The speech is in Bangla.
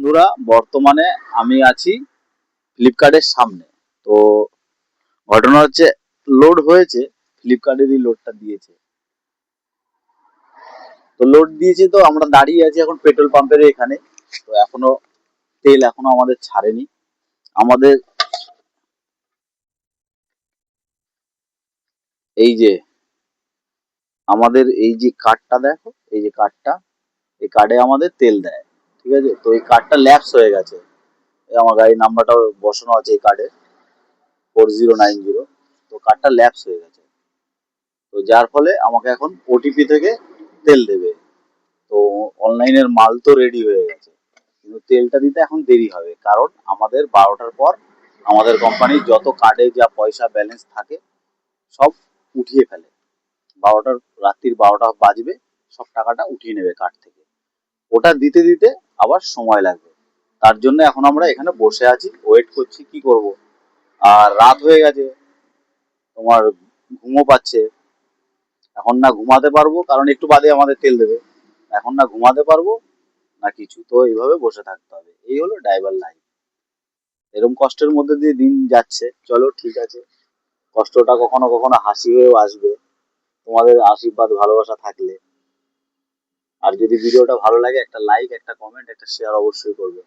বন্ধুরা, বর্তমানে আমি আছি ফ্লিপকার্টের সামনে। তো ঘটনা হচ্ছে, লোড হয়েছে, ফ্লিপকার্টেরই লোডটা দিয়েছে। তো লোড দিয়েছে, তো আমরা দাঁড়িয়ে আছি এখন পেট্রোল পাম্পের এখানে। তো এখনো তেল আমাদের ছাড়েনি। আমাদের এই যে এই যে কার্ডটা দেখো, এই যে কার্ডটা, এই কার্ডে আমাদের তেল দেয়। ঠিক আছে, তো এই কার্ডটা ল্যাপস হয়ে গেছে। এই আমার গাড়ির নাম্বারটা বসানো আছে এই কার্ডে, 4090। তো কার্ডটা ল্যাপস হয়ে গেছে। তো যার ফলে আমাকে এখন ওটিপি থেকে তেল দেবে। তো অনলাইনের মাল তো রেডি হয়ে গেছে, কিন্তু তেলটা দিতে এখন দেরি হবে, কারণ আমাদের 12টার পর আমাদের কোম্পানির যত কার্ডে যা পয়সা ব্যালেন্স থাকে সব উঠিয়ে ফেলে। রাত্রির 12টা বাজবে, সব টাকাটা উঠিয়ে নেবে কার্ড থেকে। ওটা দিতে দিতে আবার সময় লাগবে। তার জন্য এখন আমরা এখানে বসে আছি, ওয়েট করছি, কি করব। আর রাত হয়ে গেছে, তোমার ঘুমও পাচ্ছে। এখন না ঘুমাতে পারবো, কারণ একটু বাদে আমাদের তেল দেবে। এখন না ঘুমাতে পারবো না কিছু, তো এইভাবে বসে থাকতে হবে। এই হলো ড্রাইভার লাইফ। এরকম কষ্টের মধ্যে দিয়ে দিন যাচ্ছে। চলো ঠিক আছে, কষ্টটা কখনো কখনো হাসি হয়েও আসবে, তোমাদের আশীর্বাদ ভালোবাসা থাকলে। আর যদি ভিডিওটা ভালো লাগে, একটা লাইক, একটা কমেন্ট, একটা শেয়ার অবশ্যই করবে।